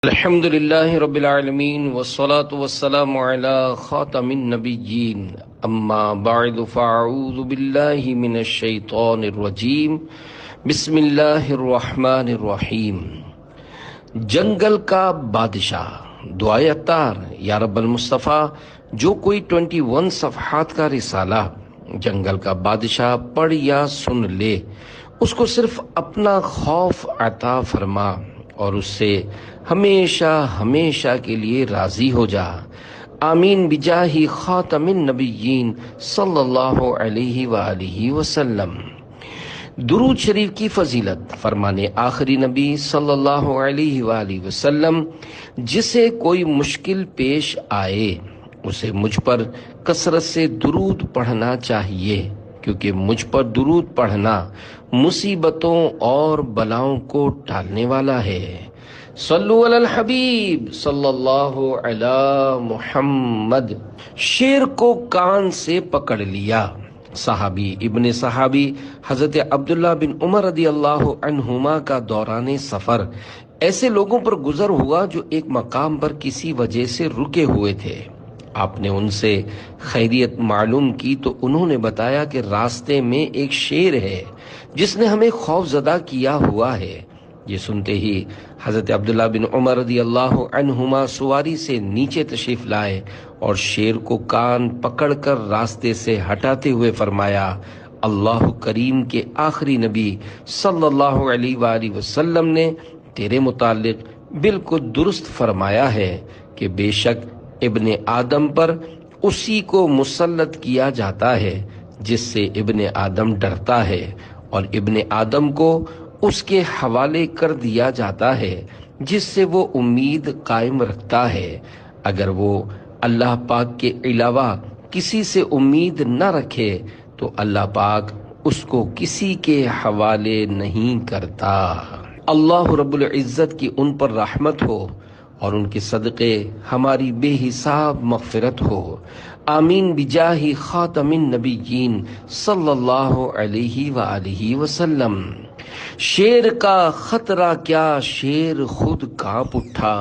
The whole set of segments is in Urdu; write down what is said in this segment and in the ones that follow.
الحمد لله رب العالمين والصلاة والسلام على خاتم النبيين اما بعد فاعوذ بالله من الشیطان الرجیم بسم اللہ الرحمن الرحیم۔ جنگل کا بادشاہ دعائے عطار یا رب المصطفیٰ، جو کوئی 21 صفحات کا رسالہ جنگل کا بادشاہ پڑھ یا سن لے، اس کو صرف اپنا خوف عطا فرما اور اس سے ہمیشہ ہمیشہ کے لیے راضی ہو جا۔ آمین بجاہ خاتم النبیین صلی اللہ علیہ وآلہ وسلم۔ درود شریف کی فضیلت فرمانے آخری نبی صلی اللہ علیہ وآلہ وسلم، جسے کوئی مشکل پیش آئے اسے مجھ پر کثرت سے درود پڑھنا چاہیے، کیونکہ مجھ پر درود پڑھنا مصیبتوں اور بلاؤں کو ٹالنے والا ہے۔ صلو علی الحبیب صلی اللہ علی محمد۔ شیر کو کان سے پکڑ لیا۔ صحابی ابن صحابی حضرت عبداللہ بن عمر رضی اللہ عنہما کا دوران سفر ایسے لوگوں پر گزر ہوا جو ایک مقام پر کسی وجہ سے رکے ہوئے تھے۔ آپ نے ان سے خیریت معلوم کی تو انہوں نے بتایا کہ راستے میں ایک شیر ہے جس نے ہمیں خوف زدہ کیا ہوا ہے۔ یہ سنتے ہی حضرت عبداللہ بن عمر رضی اللہ عنہما سواری سے نیچے تشریف لائے اور شیر کو کان پکڑ کر راستے سے ہٹاتے ہوئے فرمایا، اللہ کریم کے آخری نبی صلی اللہ علیہ وآلہ وسلم نے تیرے متعلق بالکل درست فرمایا ہے کہ بے شک ابن آدم پر اسی کو مسلط کیا جاتا ہے جس سے ابن آدم ڈرتا ہے، اور ابن آدم کو اس کے حوالے کر دیا جاتا ہے جس سے وہ امید قائم رکھتا ہے۔ اگر وہ اللہ پاک کے علاوہ کسی سے امید نہ رکھے تو اللہ پاک اس کو کسی کے حوالے نہیں کرتا۔ اللہ رب العزت کی ان پر رحمت ہو اور ان کے صدقے ہماری بے حساب مغفرت ہو۔ آمین بجاہ خاتم النبیین صلی اللہ علیہ وآلہ وسلم۔ شیر کا خطرہ کیا شیر خود کانپ اٹھا،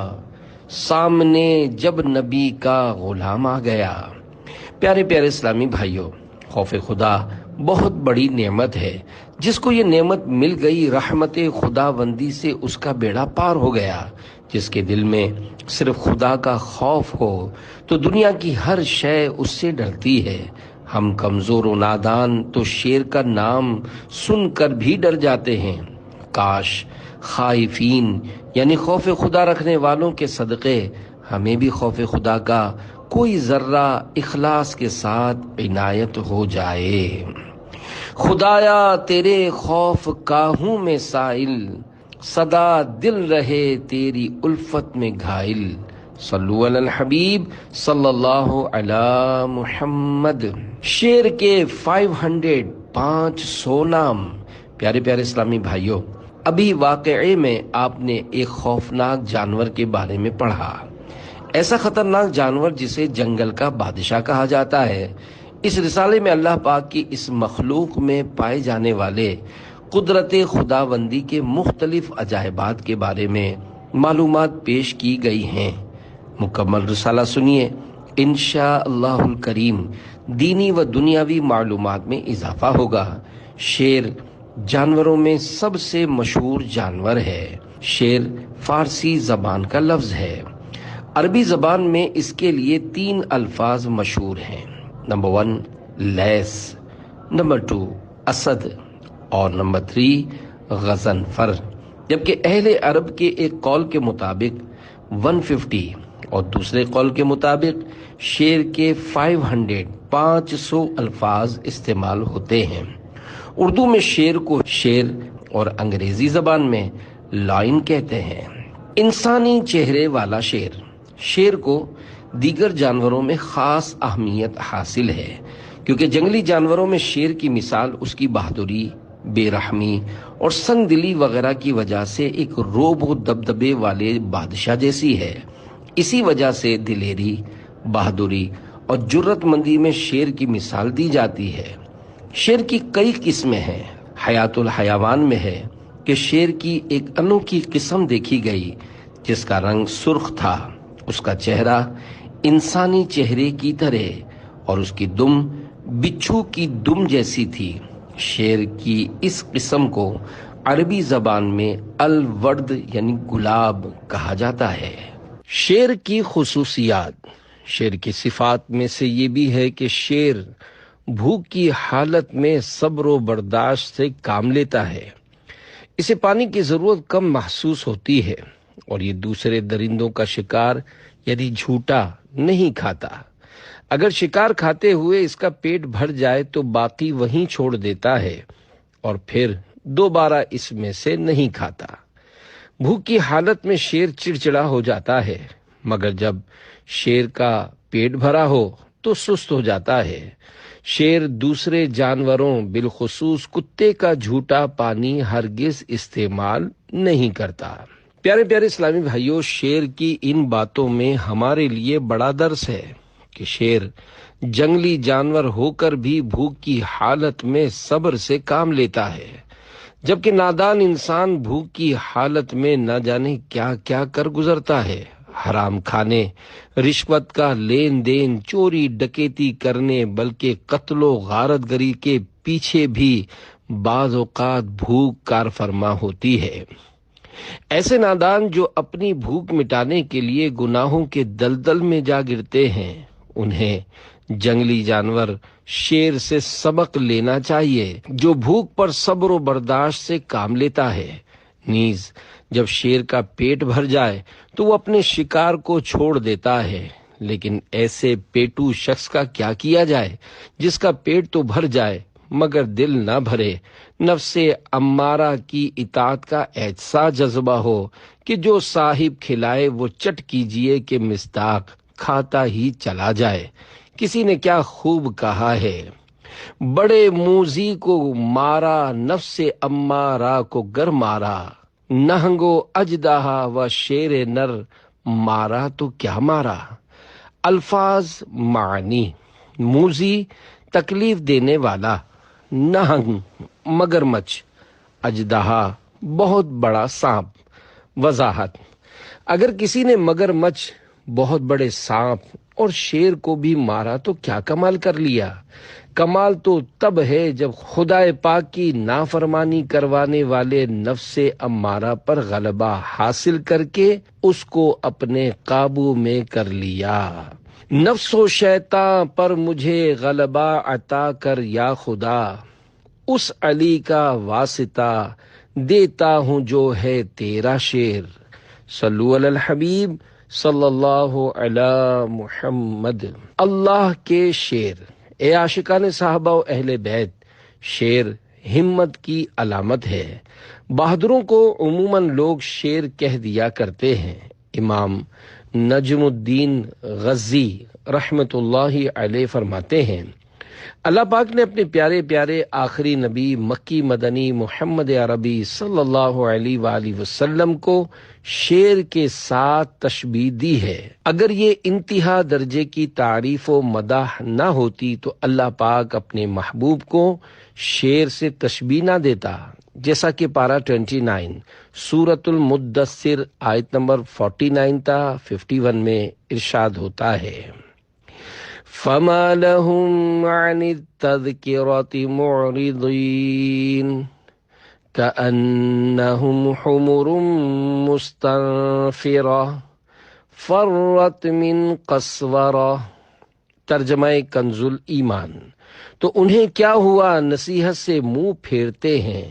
سامنے جب نبی کا غلام آ گیا۔ پیارے پیارے اسلامی بھائیوں، خوف خدا بہت بڑی نعمت ہے۔ جس کو یہ نعمت مل گئی، رحمت خداوندی سے اس کا بیڑا پار ہو گیا۔ جس کے دل میں صرف خدا کا خوف ہو تو دنیا کی ہر شے اس سے ڈرتی ہے۔ ہم کمزور و نادان تو شیر کا نام سن کر بھی ڈر جاتے ہیں۔ کاش خائفین یعنی خوف خدا رکھنے والوں کے صدقے ہمیں بھی خوف خدا کا کوئی ذرہ اخلاص کے ساتھ عنایت ہو جائے۔ خدایا تیرے خوف کا ہوں میں سائل، سدا دل رہے تیری الفت میں گھائل۔ صلو علی الحبیب صلی اللہ علی محمد۔ شیر کے 500 نام۔ پیارے پیارے اسلامی بھائیوں، ابھی واقعے میں آپ نے ایک خوفناک جانور کے بارے میں پڑھا، ایسا خطرناک جانور جسے جنگل کا بادشاہ کہا جاتا ہے۔ اس رسالے میں اللہ پاک کی اس مخلوق میں پائے جانے والے قدرت خداوندی کے مختلف عجائبات کے بارے میں معلومات پیش کی گئی ہیں۔ مکمل رسالہ سنیے، انشاءاللہ الکریم دینی و دنیاوی معلومات میں اضافہ ہوگا۔ شیر جانوروں میں سب سے مشہور جانور ہے۔ شیر فارسی زبان کا لفظ ہے۔ عربی زبان میں اس کے لیے 3 الفاظ مشہور ہیں۔ نمبر 1 لیس، نمبر 2 اسد، اور نمبر 3 غضنفر۔ جبکہ اہل عرب کے ایک قول کے مطابق 150 اور دوسرے قول کے مطابق شیر کے 500 الفاظ استعمال ہوتے ہیں۔ اردو میں شیر کو شیر اور انگریزی زبان میں لائن کہتے ہیں۔ انسانی چہرے والا شیر۔ شیر کو دیگر جانوروں میں خاص اہمیت حاصل ہے، کیونکہ جنگلی جانوروں میں شیر کی مثال اس کی بہادری، بے رحمی اور سنگ دلی وغیرہ کی وجہ سے ایک روب و دبدبے والے بادشاہ جیسی ہے۔ اسی وجہ سے دلیری، بہادری اور جرت مندی میں شیر کی مثال دی جاتی ہے۔ شیر کی کئی قسمیں ہیں۔ حیات الحیوان میں ہے کہ شیر کی ایک انوکھی قسم دیکھی گئی جس کا رنگ سرخ تھا، اس کا چہرہ انسانی چہرے کی طرح اور اس کی دم بچھو کی دم جیسی تھی۔ شیر کی اس قسم کو عربی زبان میں الورد یعنی گلاب کہا جاتا ہے۔ شیر کی خصوصیات۔ شیر کی صفات میں سے یہ بھی ہے کہ شیر بھوک کی حالت میں صبر و برداشت سے کام لیتا ہے۔ اسے پانی کی ضرورت کم محسوس ہوتی ہے اور یہ دوسرے درندوں کا شکار یعنی جھوٹا نہیں کھاتا۔ اگر شکار کھاتے ہوئے اس کا پیٹ بھر جائے تو باقی وہیں چھوڑ دیتا ہے اور پھر دوبارہ اس میں سے نہیں کھاتا۔ بھوک کی حالت میں شیر چڑچڑا ہو جاتا ہے، مگر جب شیر کا پیٹ بھرا ہو تو سست ہو جاتا ہے۔ شیر دوسرے جانوروں بالخصوص کتے کا جھوٹا پانی ہرگز استعمال نہیں کرتا۔ پیارے پیارے اسلامی بھائیوں، شیر کی ان باتوں میں ہمارے لیے بڑا درس ہے کہ شیر جنگلی جانور ہو کر بھی بھوک کی حالت میں صبر سے کام لیتا ہے، جبکہ نادان انسان بھوک کی حالت میں نہ جانے کیا کیا کر گزرتا ہے۔ حرام کھانے، رشوت کا لین دین، چوری ڈکیتی کرنے بلکہ قتل و غارت گری کے پیچھے بھی بعض اوقات بھوک کار فرما ہوتی ہے۔ ایسے نادان جو اپنی بھوک مٹانے کے لیے گناہوں کے دلدل میں جا گرتے ہیں، انہیں جنگلی جانور شیر سے سبق لینا چاہیے جو بھوک پر صبر و برداشت سے کام لیتا ہے۔ نیز جب شیر کا پیٹ بھر جائے تو وہ اپنے شکار کو چھوڑ دیتا ہے، لیکن ایسے پیٹو شخص کا کیا کیا جائے جس کا پیٹ تو بھر جائے مگر دل نہ بھرے، نفس امارہ کی اطاعت کا ایسا جذبہ ہو کہ جو صاحب کھلائے وہ چٹ کیجئے کہ مصداق کھاتا ہی چلا جائے۔ کسی نے کیا خوب کہا ہے، بڑے موذی کو مارا نفس امارہ کو گر مارا، نہنگو اژدہا و شیر نر مارا تو کیا مارا۔ الفاظ معنی: موذی تکلیف دینے والا، نہنگ مگرمچھ، اژدہا بہت بڑا سانپ۔ وضاحت: اگر کسی نے مگرمچھ، بہت بڑے سانپ اور شیر کو بھی مارا تو کیا کمال کر لیا۔ کمال تو تب ہے جب خدا پاک کی نافرمانی کروانے والے نفس امارہ پر غلبہ حاصل کر کے اس کو اپنے قابو میں کر لیا۔ نفس و شیطان پر مجھے غلبہ عطا کر یا خدا، اس علی کا واسطہ دیتا ہوں جو ہے تیرا شیر۔ صلو علی الحبیب صلی اللہ علی محمد۔ اللہ کے شیر۔ اے عاشقان صحابہ و اہل بیت، شیر ہمت کی علامت ہے۔ بہادروں کو عموماً لوگ شیر کہہ دیا کرتے ہیں۔ امام نجم الدین غزی رحمت اللہ علیہ فرماتے ہیں، اللہ پاک نے اپنے پیارے پیارے آخری نبی مکی مدنی محمد عربی صلی اللہ علیہ وآلہ وسلم کو شیر کے ساتھ تشبیہ دی ہے۔ اگر یہ انتہا درجے کی تعریف و مدح نہ ہوتی تو اللہ پاک اپنے محبوب کو شیر سے تشبیہ نہ دیتا، جیسا کہ پارہ 29 سورۃ المدثر آیت نمبر 49 تا 51 میں ارشاد ہوتا ہے، فَمَا لَهُمْ عَنِ التَّذْكِرَةِ مُعْرِضِينَ كَأَنَّهُمْ حُمُرٌ مُسْتَنفِرَةٌ فَرَّتْ مِنْ قَسْوَرَةٍ۔ ترجمہ کنز ایمان۔ تو انہیں کیا ہوا، نصیحت سے منہ پھیرتے ہیں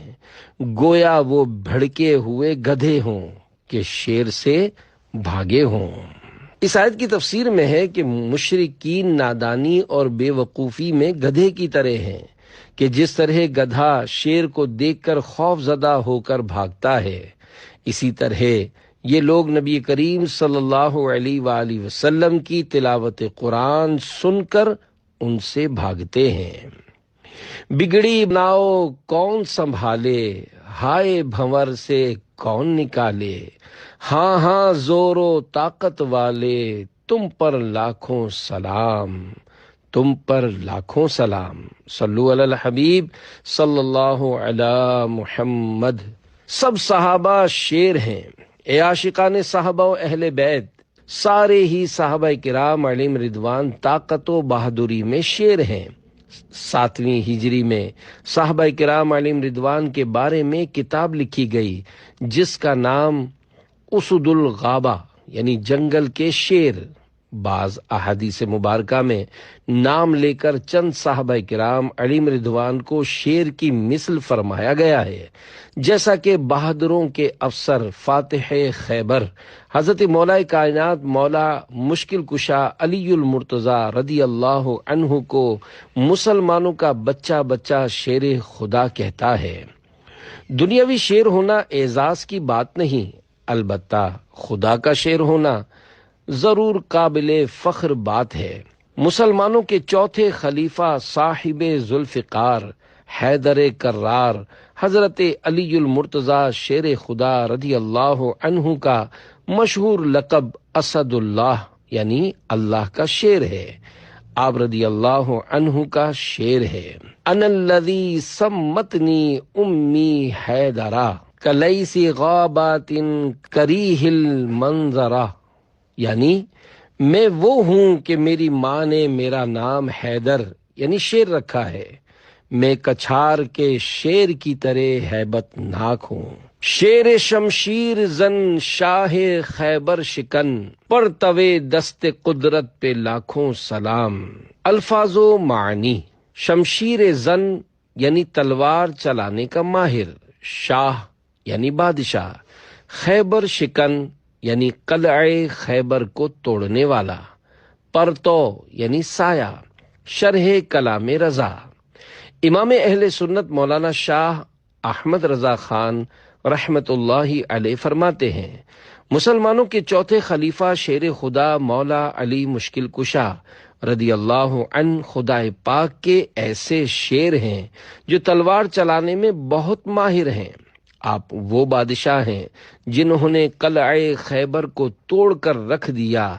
گویا وہ بھڑکے ہوئے گدھے ہوں کہ شیر سے بھاگے ہوں۔ اس آیت کی تفسیر میں ہے کہ مشرکین نادانی اور بے وقوفی میں گدھے کی طرح ہیں کہ جس طرح گدھا شیر کو دیکھ کر خوف زدہ ہو کر بھاگتا ہے، اسی طرح یہ لوگ نبی کریم صلی اللہ علیہ وآلہ وسلم کی تلاوت قرآن سن کر ان سے بھاگتے ہیں۔ بگڑی ناؤ کون سنبھالے، ہائے بھنور سے کون نکالے، ہاں ہاں زور و طاقت والے تم پر لاکھوں سلام، تم پر لاکھوں سلام۔ صلو علی الحبیب صلی اللہ علی محمد۔ سب صحابہ شیر ہیں، اے عاشقان صحابہ و اہل بیت، سارے ہی صحابہ کرام علیہم رضوان طاقت و بہادری میں شیر ہیں۔ 7ویں ہجری میں صحابہ کرام علیہم رضوان کے بارے میں کتاب لکھی گئی جس کا نام اسد الغابہ یعنی جنگل کے شیر۔ بعض احادیث مبارکہ میں نام لے کر چند صحابہ کرام علیہم رضوان کو شیر کی مثل فرمایا گیا ہے، جیسا کہ بہادروں کے افسر فاتح خیبر حضرت مولا کائنات مولا مشکل کشا علی المرتضی رضی اللہ عنہ کو مسلمانوں کا بچہ بچہ شیر خدا کہتا ہے۔ دنیاوی شیر ہونا اعزاز کی بات نہیں، البتہ خدا کا شیر ہونا ضرور قابل فخر بات ہے۔ مسلمانوں کے چوتھے خلیفہ صاحب ذوالفقار حیدر کرار حضرت علی المرتضی شیر خدا رضی اللہ عنہ کا مشہور لقب اسد اللہ یعنی اللہ کا شیر ہے۔ آپ رضی اللہ عنہ کا شعر ہے، انا الذی سمتنی امی حیدرا کلیس غابات کریہ المنظرہ، یعنی میں وہ ہوں کہ میری ماں نے میرا نام حیدر یعنی شیر رکھا ہے، میں کچھار کے شیر کی طرح ہیبت ناک ہوں۔ شیر شمشیر زن شاہ خیبر شکن، پرتوے دست قدرت پہ لاکھوں سلام۔ الفاظ و معنی: شمشیر زن یعنی تلوار چلانے کا ماہر، شاہ یعنی بادشاہ، خیبر شکن یعنی قلعہ خیبر کو توڑنے والا، پرتو یعنی سایہ۔ شرح کلام رضا: امام اہل سنت مولانا شاہ احمد رضا خان رحمت اللہ علیہ فرماتے ہیں، مسلمانوں کے چوتھے خلیفہ شیر خدا مولا علی مشکل کشا رضی اللہ عنہ خدا پاک کے ایسے شیر ہیں جو تلوار چلانے میں بہت ماہر ہیں۔ آپ وہ بادشاہ ہیں جنہوں نے قلعہ خیبر کو توڑ کر رکھ دیا،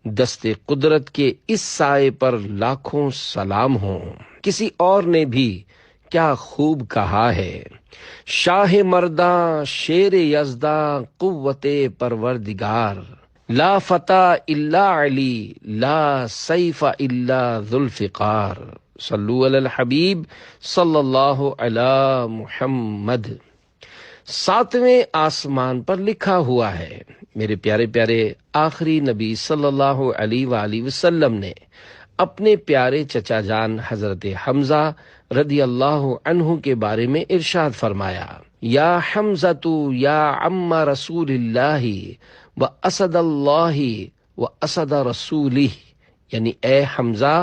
دست قدرت کے اس سائے پر لاکھوں سلام ہوں۔ کسی اور نے بھی کیا خوب کہا ہے، شاہ مرداں شیر یزداں قوت پروردگار، لا فتح الا علی لا سیف الا ذوالفقار، صلو علی الحبیب صلی اللہ علی محمد۔ 7ویں آسمان پر لکھا ہوا ہے، میرے پیارے پیارے آخری نبی صلی اللہ علیہ وآلہ وسلم نے اپنے پیارے چچا جان حضرت حمزہ رضی اللہ عنہ کے بارے میں ارشاد فرمایا، یا حمزہ یا عم رسول اللہ و اسد اللہ و اسد رسولہ، یعنی اے حمزہ،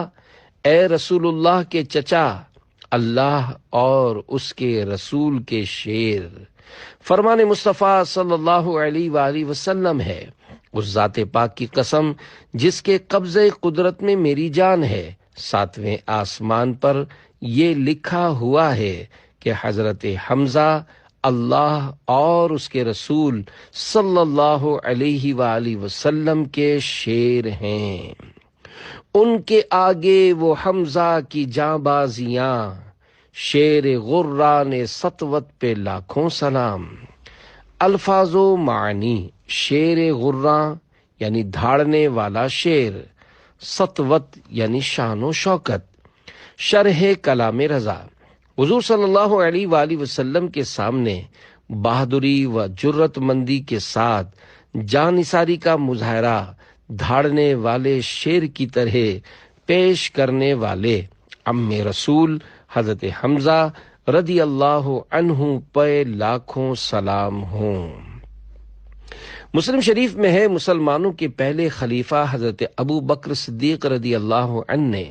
اے رسول اللہ کے چچا، اللہ اور اس کے رسول کے شیر۔ فرمان مصطفیٰ صلی اللہ علیہ وآلہ وسلم ہے، اس ذات پاک کی قسم جس کے قبضہ قدرت میں میری جان ہے، 7ویں آسمان پر یہ لکھا ہوا ہے کہ حضرت حمزہ اللہ اور اس کے رسول صلی اللہ علیہ وآلہ وسلم کے شیر ہیں۔ ان کے آگے وہ حمزہ کی جاں بازیاں، شیر غران سطوت پہ لاکھوں سلام۔ الفاظ و معنی: شیر غراں یعنی دھاڑنے والا شیر، سطوت یعنی شان و شوکت۔ شرح کلام رضا: حضور صلی اللہ علیہ وآلہ وسلم کے سامنے بہادری و جرت مندی کے ساتھ جان نثاری کا مظاہرہ دھاڑنے والے شیر کی طرح پیش کرنے والے عم رسول حضرت حمزہ رضی اللہ عنہ پہ لاکھوں سلام ہوں۔ مسلم شریف میں ہے، مسلمانوں کے پہلے خلیفہ حضرت ابو بکر صدیق رضی اللہ عنہ نے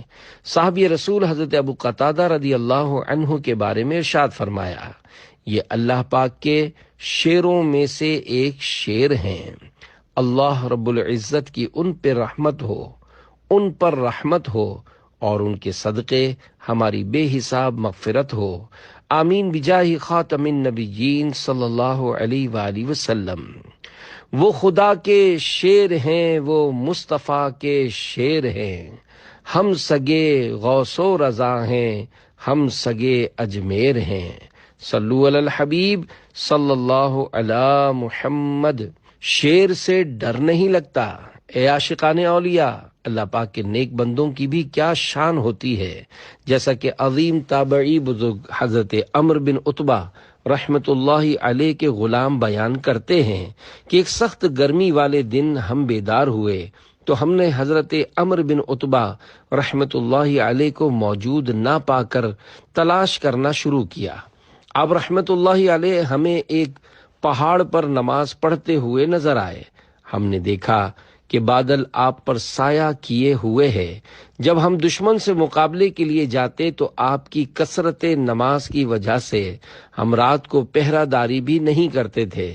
صحابی رسول حضرت ابو قتادہ رضی اللہ عنہ کے بارے میں ارشاد فرمایا، یہ اللہ پاک کے شیروں میں سے ایک شیر ہیں، اللہ رب العزت کی ان پہ رحمت ہو، ان پر رحمت ہو اور ان کے صدقے ہماری بے حساب مغفرت ہو، آمین بجاہ خاتم النبیین صلی اللہ علیہ وآلہ وسلم۔ وہ خدا کے شیر ہیں، وہ مصطفیٰ کے شیر ہیں، ہم سگے غوث و رضا ہیں، ہم سگے اجمیر ہیں، صلو علی الحبیب صلی اللہ علی محمد۔ شیر سے ڈر نہیں لگتا؟ اے عاشقان اولیاء، اللہ پاک کے نیک بندوں کی بھی کیا شان ہوتی ہے، جیسا کہ عظیم تابعی بزرگ حضرت عمرو بن عتبہ رحمت اللہ علیہ کے غلام بیان کرتے ہیں کہ ایک سخت گرمی والے دن ہم بیدار ہوئے تو ہم نے حضرت عمرو بن عتبہ رحمت اللہ علیہ کو موجود نہ پا کر تلاش کرنا شروع کیا۔ آپ رحمت اللہ علیہ ہمیں ایک پہاڑ پر نماز پڑھتے ہوئے نظر آئے۔ ہم نے دیکھا کہ بادل آپ پر سایہ کیے ہوئے ہے۔ جب ہم دشمن سے مقابلے کے لیے جاتے تو آپ کی کثرت نماز کی وجہ سے ہم رات کو پہرہ داری بھی نہیں کرتے تھے۔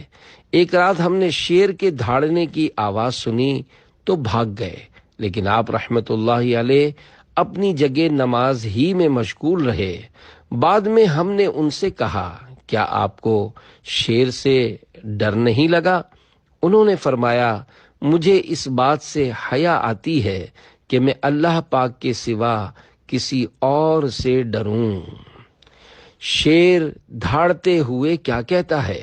ایک رات ہم نے شیر کے دھاڑنے کی آواز سنی تو بھاگ گئے، لیکن آپ رحمت اللہ علیہ اپنی جگہ نماز ہی میں مشغول رہے۔ بعد میں ہم نے ان سے کہا، کیا آپ کو شیر سے ڈر نہیں لگا؟ انہوں نے فرمایا، مجھے اس بات سے حیا آتی ہے کہ میں اللہ پاک کے سوا کسی اور سے ڈروں۔ شیر دھاڑتے ہوئے کیا کہتا ہے؟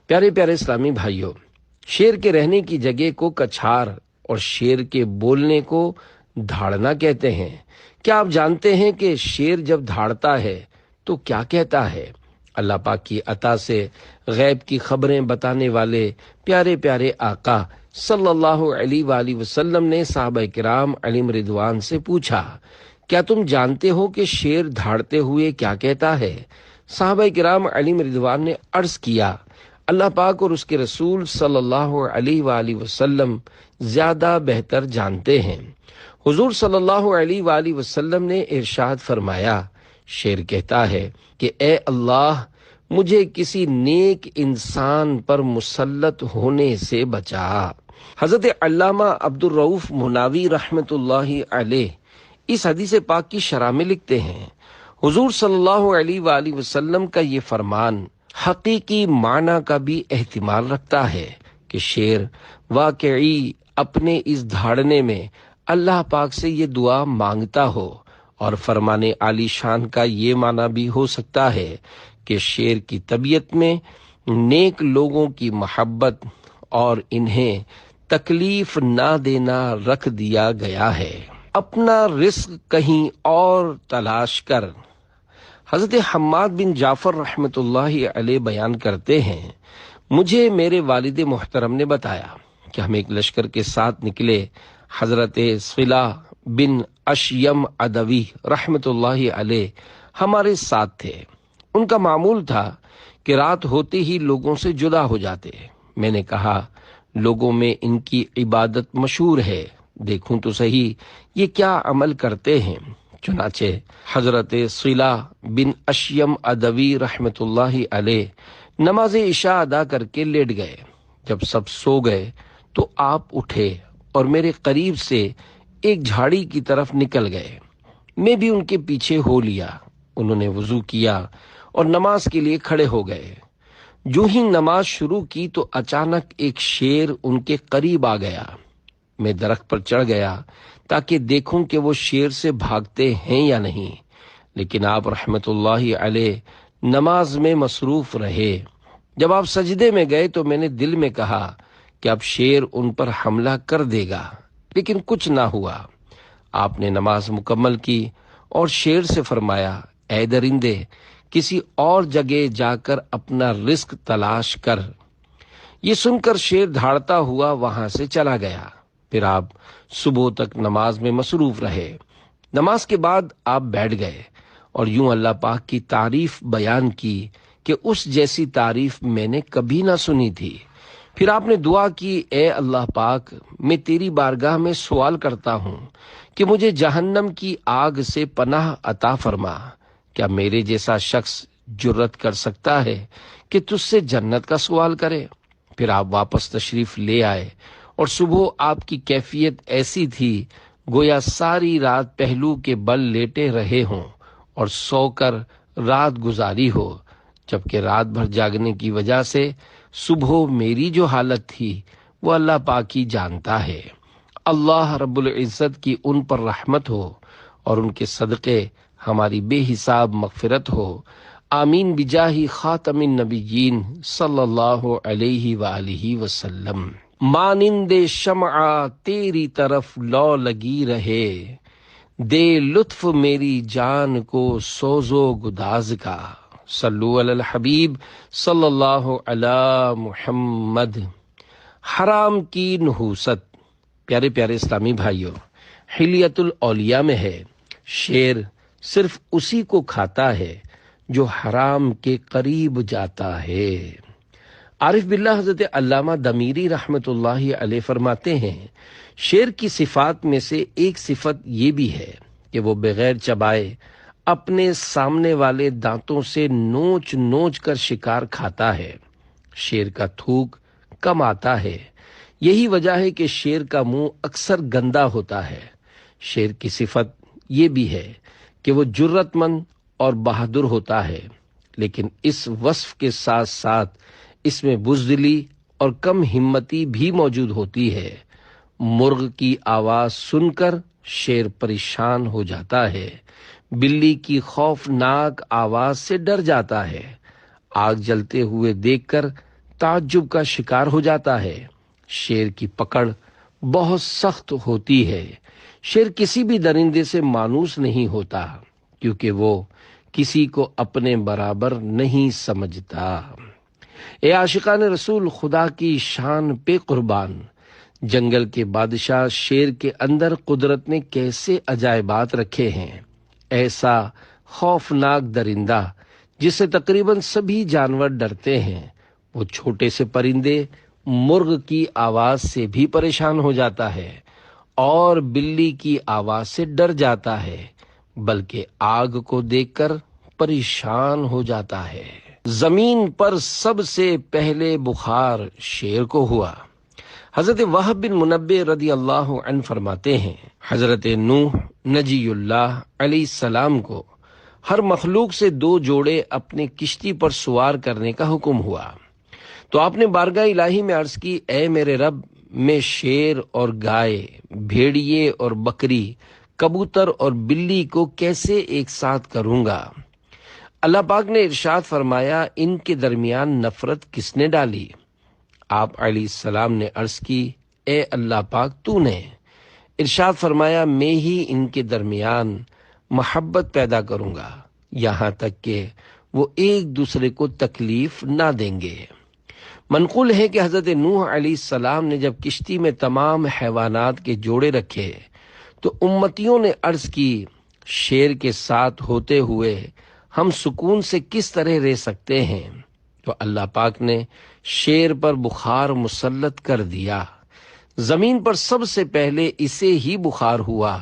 پیارے پیارے اسلامی بھائیوں، شیر کے رہنے کی جگہ کو کچھار اور شیر کے بولنے کو دھاڑنا کہتے ہیں۔ کیا آپ جانتے ہیں کہ شیر جب دھاڑتا ہے تو کیا کہتا ہے؟ اللہ پاک کی عطا سے غیب کی خبریں بتانے والے پیارے پیارے آقا صلی اللہ علیہ وآلہ وسلم نے صحابہ کرام علیہم رضوان سے پوچھا، کیا تم جانتے ہو کہ شیر دھاڑتے ہوئے کیا کہتا ہے؟ صحابہ کرام علیہم رضوان نے عرض کیا، اللہ پاک اور اس کے رسول صلی اللہ علیہ وآلہ وسلم زیادہ بہتر جانتے ہیں۔ حضور صلی اللہ علیہ وآلہ وسلم نے ارشاد فرمایا، شیر کہتا ہے کہ اے اللہ، مجھے کسی نیک انسان پر مسلط ہونے سے بچا۔ حضرت علامہ عبد الرؤف مناوی رحمت اللہ علیہ اس حدیث پاک کی شرح میں لکھتے ہیں، حضور صلی اللہ علیہ وآلہ وسلم کا یہ فرمان حقیقی معنی کا بھی احتمال رکھتا ہے کہ شیر واقعی اپنے اس دھاڑنے میں اللہ پاک سے یہ دعا مانگتا ہو، اور فرمان عالی شان کا یہ معنی بھی ہو سکتا ہے کہ شیر کی طبیعت میں نیک لوگوں کی محبت اور انہیں تکلیف نہ دینا رکھ دیا گیا ہے۔ اپنا رزق کہیں اور تلاش کر۔ حضرت حماد بن جعفر رحمت اللہ علیہ بیان کرتے ہیں، مجھے میرے والد محترم نے بتایا کہ ہم ایک لشکر کے ساتھ نکلے۔ حضرت صلہ بن اشیم ادوی رحمت اللہ علیہ ہمارے ساتھ تھے۔ ان کا معمول تھا کہ رات ہوتے ہی لوگوں سے جدا ہو جاتے۔ میں نے کہا، لوگوں میں ان کی عبادت مشہور ہے، دیکھوں تو صحیح یہ کیا عمل کرتے ہیں۔ چنانچہ حضرت صلہ بن اشیم ادوی رحمت اللہ علیہ نماز عشاء ادا کر کے لیٹ گئے۔ جب سب سو گئے تو آپ اٹھے اور میرے قریب سے ایک جھاڑی کی طرف نکل گئے۔ میں بھی ان کے پیچھے ہو لیا۔ انہوں نے وضو کیا اور نماز کے لیے کھڑے ہو گئے۔ جو ہی نماز شروع کی تو اچانک ایک شیر ان کے قریب آ گیا۔ میں درخت پر چڑھ گیا تاکہ دیکھوں کہ وہ شیر سے بھاگتے ہیں یا نہیں، لیکن آپ رحمت اللہ علیہ نماز میں مصروف رہے۔ جب آپ سجدے میں گئے تو میں نے دل میں کہا کہ اب شیر ان پر حملہ کر دے گا، لیکن کچھ نہ ہوا۔ آپ نے نماز مکمل کی اور شیر سے فرمایا، اے درندے، کسی اور جگہ جا کر اپنا رزق تلاش کر۔ یہ سن کر شیر دھاڑتا ہوا وہاں سے چلا گیا۔ پھر آپ صبح تک نماز میں مصروف رہے۔ نماز کے بعد آپ بیٹھ گئے اور یوں اللہ پاک کی تعریف بیان کی کہ اس جیسی تعریف میں نے کبھی نہ سنی تھی۔ پھر آپ نے دعا کی، اے اللہ پاک، میں تیری بارگاہ میں سوال کرتا ہوں کہ مجھے جہنم کی آگ سے پناہ عطا فرما۔ کیا میرے جیسا شخص جرت کر سکتا ہے کہ تجھ سے جنت کا سوال کرے؟ پھر آپ واپس تشریف لے آئے اور صبح آپ کی کیفیت ایسی تھی گویا ساری رات پہلو کے بل لیٹے رہے ہوں اور سو کر رات گزاری ہو، جبکہ رات بھر جاگنے کی وجہ سے صبح میری جو حالت تھی وہ اللہ پاک ہی جانتا ہے۔ اللہ رب العزت کی ان پر رحمت ہو اور ان کے صدقے ہماری بے حساب مغفرت ہو۔ آمین بجاہ خاتم النبیین صلی اللہ علیہ وآلہ وسلم۔ مانند شمع تیری طرف لو لگی رہے، دے لطف میری جان کو سوز و گداز کا۔ صلو علی الحبیب صلی اللہ علی محمد۔ حرام کی نحوست۔ پیارے پیارے اسلامی بھائیوں، حلیت الاولیاء میں ہے، شیر صرف اسی کو کھاتا ہے جو حرام کے قریب جاتا ہے۔ عارف باللہ حضرت علامہ دمیری رحمۃ اللہ علیہ فرماتے ہیں، شیر کی صفات میں سے ایک صفت یہ بھی ہے کہ وہ بغیر چبائے اپنے سامنے والے دانتوں سے نوچ نوچ کر شکار کھاتا ہے۔ شیر کا تھوک کم آتا ہے، یہی وجہ ہے کہ شیر کا منہ اکثر گندا ہوتا ہے۔ شیر کی صفت یہ بھی ہے کہ وہ جرت مند اور بہادر ہوتا ہے، لیکن اس وصف کے ساتھ ساتھ اس میں بزدلی اور کم ہمتی بھی موجود ہوتی ہے۔ مرغ کی آواز سن کر شیر پریشان ہو جاتا ہے، بلی کی خوفناک آواز سے ڈر جاتا ہے، آگ جلتے ہوئے دیکھ کر تعجب کا شکار ہو جاتا ہے۔ شیر کی پکڑ بہت سخت ہوتی ہے۔ شیر کسی بھی درندے سے مانوس نہیں ہوتا، کیونکہ وہ کسی کو اپنے برابر نہیں سمجھتا۔ اے عاشقان رسول، خدا کی شان پہ قربان، جنگل کے بادشاہ شیر کے اندر قدرت نے کیسے عجائبات رکھے ہیں۔ ایسا خوفناک درندہ جسے تقریباً سبھی جانور ڈرتے ہیں، وہ چھوٹے سے پرندے مرغ کی آواز سے بھی پریشان ہو جاتا ہے اور بلی کی آواز سے ڈر جاتا ہے، بلکہ آگ کو دیکھ کر پریشان ہو جاتا ہے۔ زمین پر سب سے پہلے بخار شیر کو ہوا۔ حضرت وہب بن منبع رضی اللہ عنہ فرماتے ہیں، حضرت نوح نجی اللہ علیہ السلام کو ہر مخلوق سے 2 جوڑے اپنے کشتی پر سوار کرنے کا حکم ہوا، تو آپ نے بارگاہ الہی میں عرض کی، اے میرے رب، میں شیر اور گائے، بھیڑیے اور بکری، کبوتر اور بلی کو کیسے ایک ساتھ کروں گا؟ اللہ پاک نے ارشاد فرمایا، ان کے درمیان نفرت کس نے ڈالی؟ آپ علیہ السلام نے عرض کی، اے اللہ پاک، تو نے۔ ارشاد فرمایا، میں ہی ان کے درمیان محبت پیدا کروں گا، یہاں تک کہ وہ ایک دوسرے کو تکلیف نہ دیں گے۔ منقول ہے کہ حضرت نوح علیہ السلام نے جب کشتی میں تمام حیوانات کے جوڑے رکھے تو امتیوں نے عرض کی، شیر کے ساتھ ہوتے ہوئے ہم سکون سے کس طرح رہ سکتے ہیں؟ تو اللہ پاک نے شیر پر بخار مسلط کر دیا۔ زمین پر سب سے پہلے اسے ہی بخار ہوا،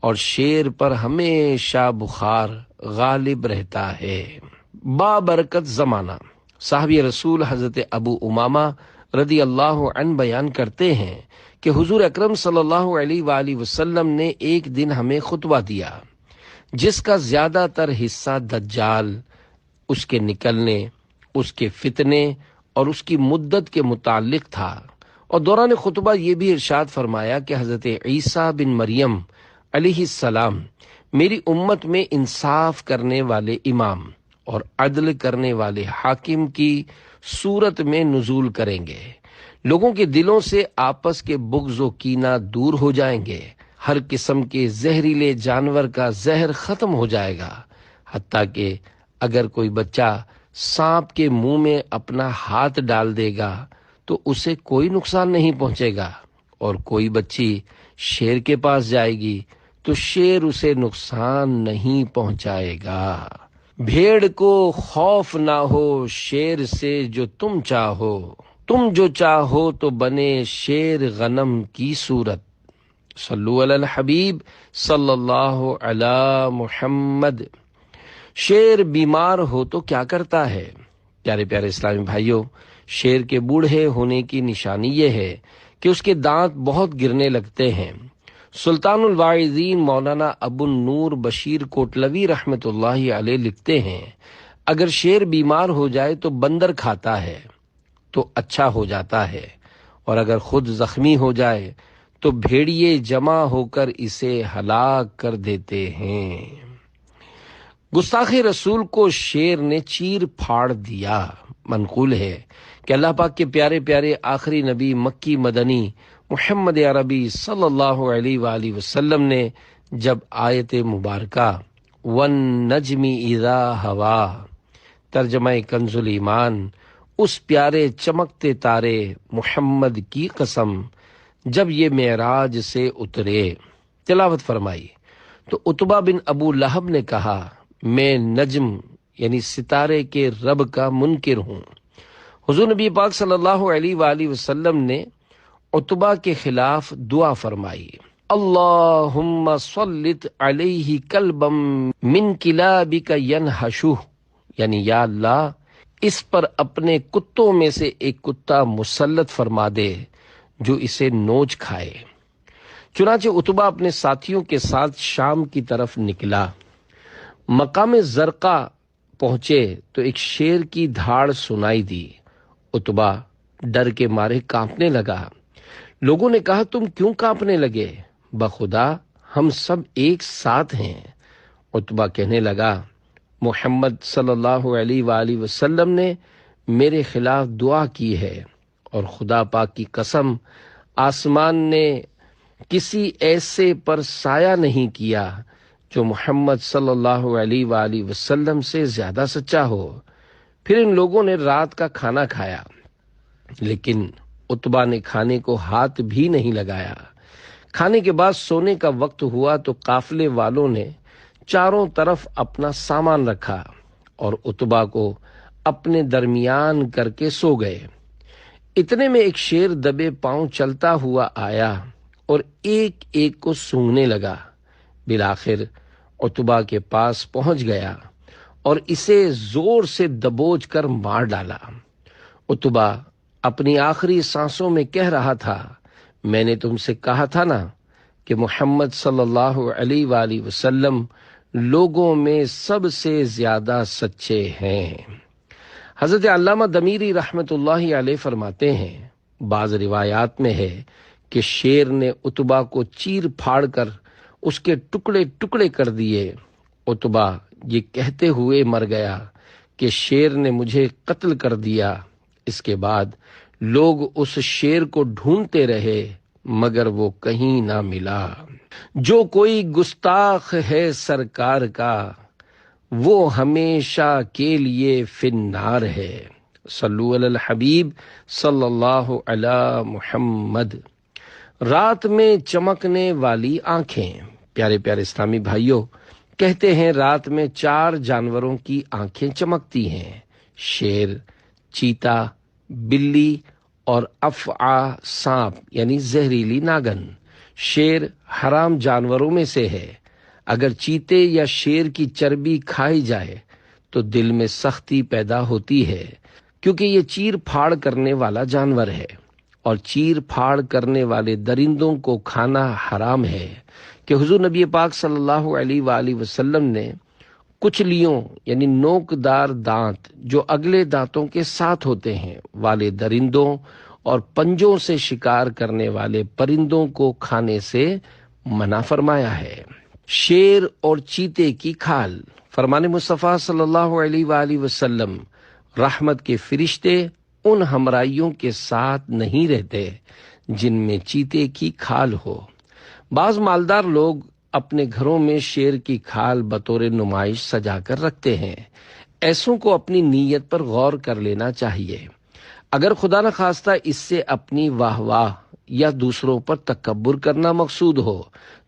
اور شیر پر ہمیشہ بخار غالب رہتا ہے۔ بابرکت زمانہ۔ صحابی رسول حضرت ابو امامہ رضی اللہ عنہ بیان کرتے ہیں کہ حضور اکرم صلی اللہ علیہ وآلہ وسلم نے ایک دن ہمیں خطبہ دیا، جس کا زیادہ تر حصہ دجال، اس کے نکلنے، اس کے فتنے اور اس کی مدت کے متعلق تھا، اور دوران خطبہ یہ بھی ارشاد فرمایا کہ حضرت عیسیٰ بن مریم علیہ السلام میری امت میں انصاف کرنے والے امام اور عدل کرنے والے حاکم کی صورت میں نزول کریں گے۔ لوگوں کے دلوں سے آپس کے بغض و کینہ دور ہو جائیں گے، ہر قسم کے زہریلے جانور کا زہر ختم ہو جائے گا، حتیٰ کہ اگر کوئی بچہ سانپ کے منہ میں اپنا ہاتھ ڈال دے گا تو اسے کوئی نقصان نہیں پہنچے گا، اور کوئی بچی شیر کے پاس جائے گی تو شیر اسے نقصان نہیں پہنچائے گا۔ بھیڑ کو خوف نہ ہو شیر سے جو تم چاہو، تم جو چاہو تو بنے شیر غنم کی صورت۔ صلو علی الحبیب صلی اللہ علی محمد۔ شیر بیمار ہو تو کیا کرتا ہے؟ پیارے پیارے اسلامی بھائیوں، شیر کے بوڑھے ہونے کی نشانی یہ ہے کہ اس کے دانت بہت گرنے لگتے ہیں۔ سلطان الواعظین مولانا ابو النور بشیر کوٹلوی رحمۃ اللہ علیہ لکھتے ہیں، اگر شیر بیمار ہو جائے تو بندر کھاتا ہے تو اچھا ہو جاتا ہے، اور اگر خود زخمی ہو جائے تو بھیڑیے جمع ہو کر اسے ہلاک کر دیتے ہیں۔ گستاخ رسول کو شیر نے چیر پھاڑ دیا۔ منقول ہے کہ اللہ پاک کے پیارے پیارے آخری نبی مکی مدنی محمد عربی صلی اللہ علیہ وآلہ وسلم نے جب آیت مبارکہ وَالنَّجْمِ إِذَا هَوَىٰ ترجمہ کنز الایمان، اس پیارے چمکتے تارے محمد کی قسم، جب یہ معراج سے اترے تلاوت فرمائی تو عتبہ بن ابو لہب نے کہا، میں نجم یعنی ستارے کے رب کا منکر ہوں۔ حضور نبی پاک صلی اللہ علیہ وآلہ وسلم نے عتبہ کے خلاف دعا فرمائی، اللہم صلت علیہ کلبا من کلابک ینہشہ، یعنی یا اللہ اس پر اپنے کتوں میں سے ایک کتا مسلط فرما دے جو اسے نوچ کھائے۔ چنانچہ عتبہ اپنے ساتھیوں کے ساتھ شام کی طرف نکلا۔ مقام زرقا پہنچے تو ایک شیر کی دھاڑ سنائی دی۔ عتبہ ڈر کے مارے کانپنے لگا۔ لوگوں نے کہا، تم کیوں کانپنے لگے؟ بخدا ہم سب ایک ساتھ ہیں۔ عتبہ کہنے لگا، محمد صلی اللہ علیہ وآلہ وسلم نے میرے خلاف دعا کی ہے، اور خدا پاک کی قسم آسمان نے کسی ایسے پر سایہ نہیں کیا جو محمد صلی اللہ علیہ وآلہ وسلم سے زیادہ سچا ہو۔ پھر ان لوگوں نے رات کا کھانا کھایا، لیکن عتبہ نے کھانے کو ہاتھ بھی نہیں لگایا۔ کھانے کے بعد سونے کا وقت ہوا تو قافلے والوں نے چاروں طرف اپنا سامان رکھا اور عتبہ کو اپنے درمیان کر کے سو گئے۔ اتنے میں ایک شیر دبے پاؤں چلتا ہوا آیا اور ایک ایک کو سونگھنے لگا۔ بالآخر عتبہ کے پاس پہنچ گیا اور اسے زور سے دبوچ کر مار ڈالا۔ عتبہ اپنی آخری سانسوں میں کہہ رہا تھا، میں نے تم سے کہا تھا نا کہ محمد صلی اللہ علیہ وآلہ وسلم لوگوں میں سب سے زیادہ سچے ہیں۔ حضرت علامہ دمیری رحمت اللہ علیہ فرماتے ہیں، بعض روایات میں ہے کہ شیر نے عتبہ کو چیر پھاڑ کر اس کے ٹکڑے ٹکڑے کر دیے۔ عتبہ یہ کہتے ہوئے مر گیا کہ شیر نے مجھے قتل کر دیا۔ اس کے بعد لوگ اس شیر کو ڈھونڈتے رہے مگر وہ کہیں نہ ملا۔ جو کوئی گستاخ ہے سرکار کا، وہ ہمیشہ کے لیے فی النار ہے۔ صلو علی الحبیب صلی اللہ علی محمد۔ رات میں چمکنے والی آنکھیں۔ پیارے پیارے اسلامی بھائیوں، کہتے ہیں رات میں 4 جانوروں کی آنکھیں چمکتی ہیں، شیر، چیتا، بلی اور افعی سانپ یعنی زہریلی ناگن۔ شیر حرام جانوروں میں سے ہے۔ اگر چیتے یا شیر کی چربی کھائی جائے تو دل میں سختی پیدا ہوتی ہے، کیونکہ یہ چیر پھاڑ کرنے والا جانور ہے، اور چیر پھاڑ کرنے والے درندوں کو کھانا حرام ہے، کہ حضور نبی پاک صلی اللہ علیہ وآلہ وسلم نے کچلیوں یعنی نوکدار دانت جو اگلے دانتوں کے ساتھ ہوتے ہیں والے درندوں اور پنجوں سے شکار کرنے والے پرندوں کو کھانے سے منع فرمایا ہے۔ شیر اور چیتے کی کھال۔ فرمان مصطفیٰ صلی اللہ علیہ وآلہ وسلم، رحمت کے فرشتے ان ہمراہیوں کے ساتھ نہیں رہتے جن میں چیتے کی کھال ہو۔ بعض مالدار لوگ اپنے گھروں میں شیر کی کھال بطور نمائش سجا کر رکھتے ہیں۔ ایسوں کو اپنی نیت پر غور کر لینا چاہیے۔ اگر خدا نخواستہ اس سے اپنی واہ واہ یا دوسروں پر تکبر کرنا مقصود ہو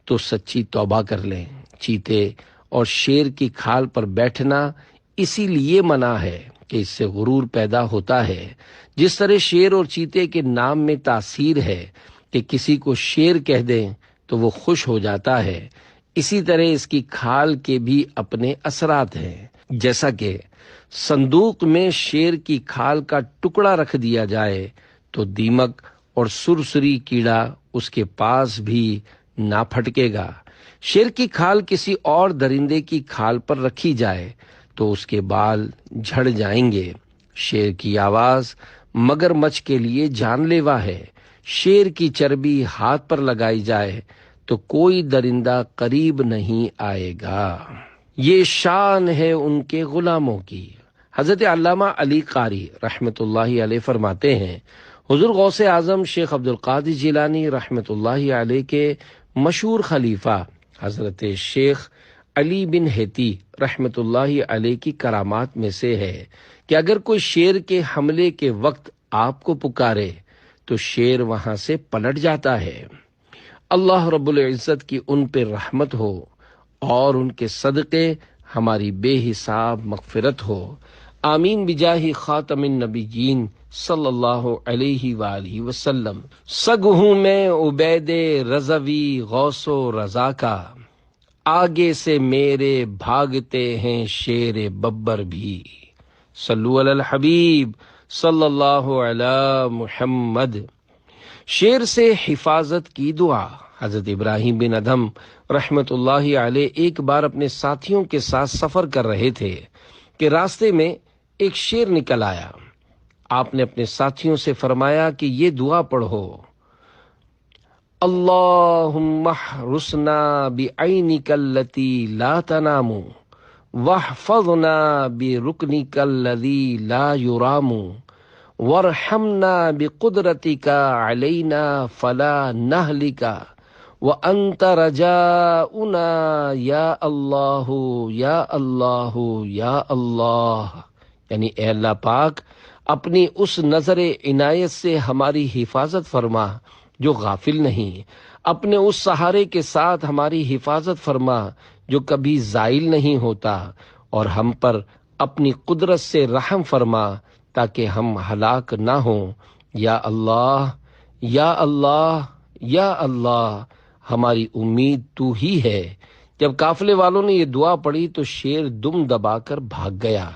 تو سچی توبہ کر لیں۔ چیتے اور شیر کی کھال پر بیٹھنا اسی لیے منع ہے کہ اس سے غرور پیدا ہوتا ہے۔ جس طرح شیر اور چیتے کے نام میں تاثیر ہے کہ کسی کو شیر کہہ دیں تو وہ خوش ہو جاتا ہے، اسی طرح اس کی کھال کے بھی اپنے اثرات ہیں۔ جیسا کہ صندوق میں شیر کی کھال کا ٹکڑا رکھ دیا جائے تو دیمک اور سرسری کیڑا اس کے پاس بھی نہ پھٹکے گا۔ شیر کی کھال کسی اور درندے کی کھال پر رکھی جائے تو اس کے بال جھڑ جائیں گے۔ شیر کی آواز مگرمچھ کے لیے جان لیوا ہے۔ شیر کی چربی ہاتھ پر لگائی جائے تو کوئی درندہ قریب نہیں آئے گا۔ یہ شان ہے ان کے غلاموں کی۔ حضرت علامہ علی قاری رحمۃ اللہ علیہ فرماتے ہیں، حضور غوث اعظم شیخ عبدالقادر جیلانی رحمۃ اللہ علیہ کے مشہور خلیفہ حضرت شیخ علی بن ہیتی رحمۃ اللہ علیہ کی کرامات میں سے ہے کہ اگر کوئی شیر کے حملے کے وقت آپ کو پکارے تو شیر وہاں سے پلٹ جاتا ہے۔ اللہ رب العزت کی ان پہ رحمت ہو اور ان کے صدقے ہماری بے حساب مغفرت ہو، آمین بجاہ خاتم النبیین صلی اللہ علیہ وآلہ وسلم۔ سگ ہوں میں عبید رضوی غوث و رضا کا، آگے سے میرے بھاگتے ہیں شیر ببر بھی۔ صلو علی الحبیب صلی اللہ علی محمد۔ شیر سے حفاظت کی دعا۔ حضرت ابراہیم بن ادھم رحمت اللہ علیہ ایک بار اپنے ساتھیوں کے ساتھ سفر کر رہے تھے کہ راستے میں ایک شیر نکل آیا۔ آپ نے اپنے ساتھیوں سے فرمایا کہ یہ دعا پڑھو، اللہم احرسنا بعینک التی لا تنام واحفظنا برکنک الذی لا یرام وارحمنا بقدرتک علینا فلا نہلک وانت رجاؤنا یا اللہ یا اللہ یا اللہ۔ یعنی اے اللہ پاک، اپنی اس نظر عنایت سے ہماری حفاظت فرما جو غافل نہیں، اپنے اس سہارے کے ساتھ ہماری حفاظت فرما جو کبھی زائل نہیں ہوتا، اور ہم پر اپنی قدرت سے رحم فرما تاکہ ہم ہلاک نہ ہوں۔ یا اللہ یا اللہ یا اللہ، ہماری امید تو ہی ہے۔ جب قافلے والوں نے یہ دعا پڑھی تو شیر دم دبا کر بھاگ گیا۔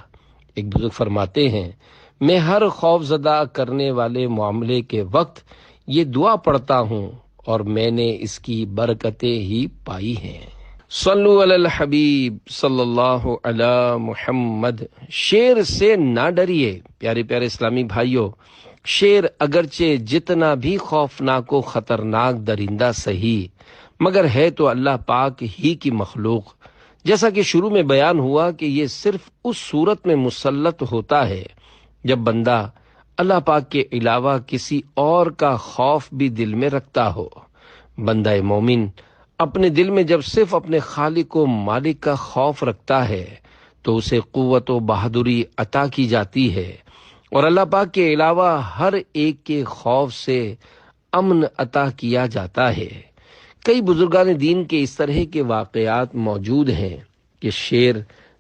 ایک بزرگ فرماتے ہیں، میں ہر خوف زدہ کرنے والے معاملے کے وقت یہ دعا پڑھتا ہوں اور میں نے اس کی برکتیں ہی پائی ہیں۔ صلو علی الحبیب صلی اللہ علی محمد۔ شیر سے نہ ڈریے۔ پیارے پیارے اسلامی بھائیوں، شیر اگرچہ جتنا بھی خوفناک و خطرناک درندہ صحیح، مگر ہے تو اللہ پاک ہی کی مخلوق۔ جیسا کہ شروع میں بیان ہوا کہ یہ صرف اس صورت میں مسلط ہوتا ہے جب بندہ اللہ پاک کے علاوہ کسی اور کا خوف بھی دل میں رکھتا ہو۔ بندہ مومن اپنے دل میں جب صرف اپنے خالق و مالک کا خوف رکھتا ہے تو اسے قوت و بہادری عطا کی جاتی ہے، اور اللہ پاک کے علاوہ ہر ایک کے خوف سے امن عطا کیا جاتا ہے۔ کئی بزرگان دین کے اس طرح کے واقعات موجود ہیں کہ شیر